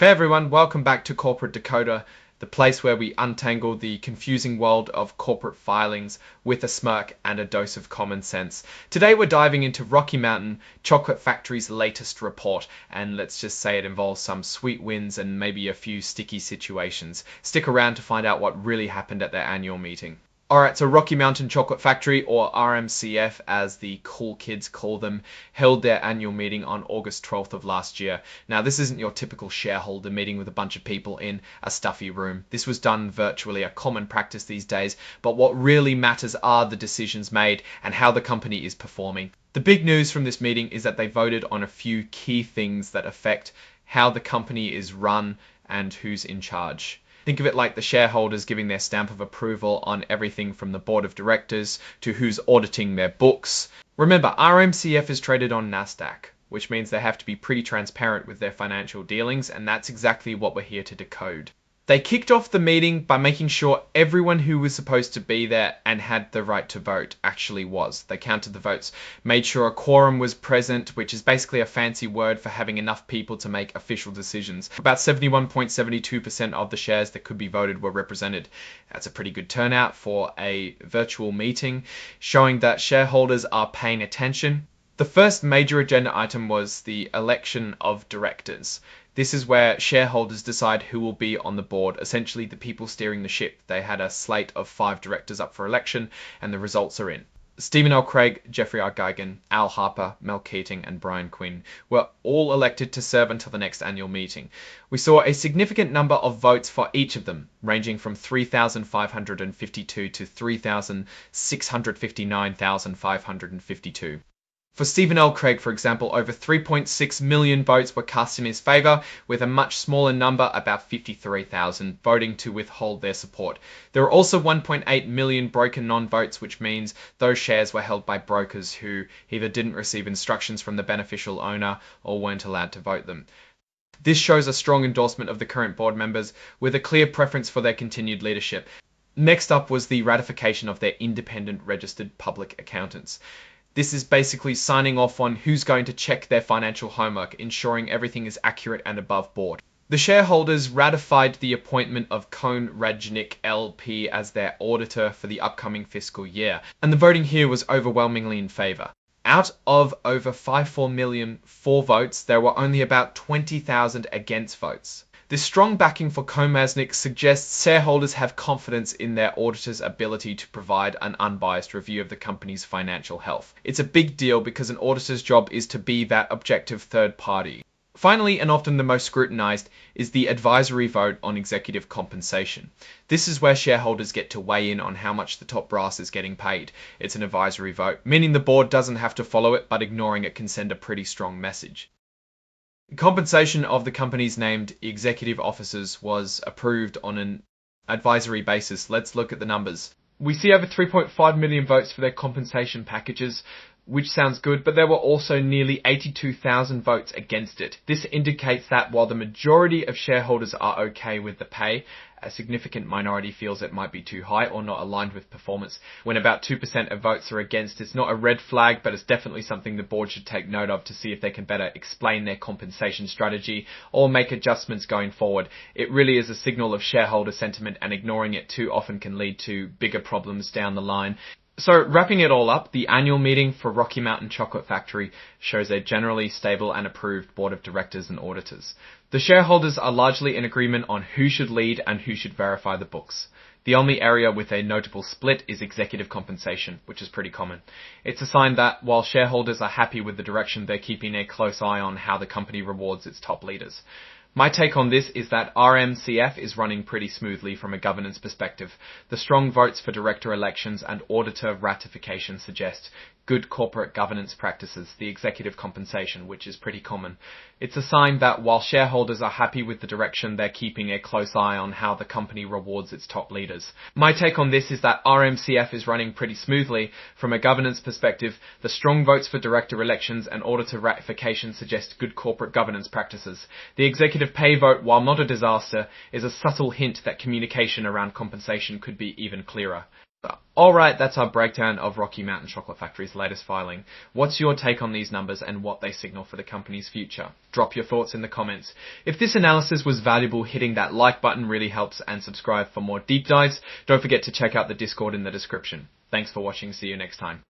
Hey everyone, welcome back to Corporate Decoder, the place where we untangle the confusing world of corporate filings with a smirk and a dose of common sense. Today we're diving into Rocky Mountain Chocolate Factory's latest report, and let's just say it involves some sweet wins and maybe a few sticky situations. Stick around to find out what really happened at their annual meeting. Alright, so Rocky Mountain Chocolate Factory, or RMCF as the cool kids call them, held their annual meeting on August 12th of last year. Now, this isn't your typical shareholder meeting with a bunch of people in a stuffy room. This was done virtually, a common practice these days, but what really matters are the decisions made and how the company is performing. The big news from this meeting is that they voted on a few key things that affect how the company is run and who's in charge. Think of it like the shareholders giving their stamp of approval on everything from the board of directors to who's auditing their books. Remember, RMCF is traded on NASDAQ, which means they have to be pretty transparent with their financial dealings, and that's exactly what we're here to decode. They kicked off the meeting by making sure everyone who was supposed to be there and had the right to vote actually was. They counted the votes, made sure a quorum was present, which is basically a fancy word for having enough people to make official decisions. About 71.72% of the shares that could be voted were represented. That's a pretty good turnout for a virtual meeting, showing that shareholders are paying attention. The first major agenda item was the election of directors. This is where shareholders decide who will be on the board, essentially the people steering the ship. They had a slate of 5 directors up for election, and the results are in. Stephen L. Craig, Jeffrey R. Geigen, Al Harper, Mel Keating, and Brian Quinn were all elected to serve until the next annual meeting. We saw a significant number of votes for each of them, ranging from 3,552 to 3,659,552. For Stephen L. Craig, for example, over 3.6 million votes were cast in his favour, with a much smaller number, about 53,000, voting to withhold their support. There were also 1.8 million broken non-votes, which means those shares were held by brokers who either didn't receive instructions from the beneficial owner or weren't allowed to vote them. This shows a strong endorsement of the current board members, with a clear preference for their continued leadership. Next up was the ratification of their independent registered public accountants. This is basically signing off on who's going to check their financial homework, ensuring everything is accurate and above board. The shareholders ratified the appointment of Cohn Rudnick LP as their auditor for the upcoming fiscal year, and the voting here was overwhelmingly in favour. Out of over 5.4 million for votes, there were only about 20,000 against votes. This strong backing for Cohn Rudnick suggests shareholders have confidence in their auditor's ability to provide an unbiased review of the company's financial health. It's a big deal because an auditor's job is to be that objective third party. Finally, and often the most scrutinized, is the advisory vote on executive compensation. This is where shareholders get to weigh in on how much the top brass is getting paid. It's an advisory vote, meaning the board doesn't have to follow it, but ignoring it can send a pretty strong message. Compensation of the company's named executive officers was approved on an advisory basis. Let's look at the numbers. We see over 3.5 million votes for their compensation packages, which sounds good, but there were also nearly 82,000 votes against it. This indicates that while the majority of shareholders are okay with the pay, a significant minority feels it might be too high or not aligned with performance. When about 2% of votes are against, it's not a red flag, but it's definitely something the board should take note of to see if they can better explain their compensation strategy or make adjustments going forward. It really is a signal of shareholder sentiment, and ignoring it too often can lead to bigger problems down the line. So, wrapping it all up, the annual meeting for Rocky Mountain Chocolate Factory shows a generally stable and approved board of directors and auditors. The shareholders are largely in agreement on who should lead and who should verify the books. The only area with a notable split is executive compensation, which is pretty common. It's a sign that while shareholders are happy with the direction, they're keeping a close eye on how the company rewards its top leaders. My take on this is that RMCF is running pretty smoothly from a governance perspective. The strong votes for director elections and auditor ratification suggest good corporate governance practices, the executive compensation, which is pretty common. It's a sign that while shareholders are happy with the direction, they're keeping a close eye on how the company rewards its top leaders. My take on this is that RMCF is running pretty smoothly from a governance perspective. The strong votes for director elections and auditor ratification suggest good corporate governance practices. The executive pay vote, while not a disaster, is a subtle hint that communication around compensation could be even clearer. Alright, that's our breakdown of Rocky Mountain Chocolate Factory's latest filing. What's your take on these numbers and what they signal for the company's future? Drop your thoughts in the comments. If this analysis was valuable, hitting that like button really helps, and subscribe for more deep dives. Don't forget to check out the Discord in the description. Thanks for watching, see you next time.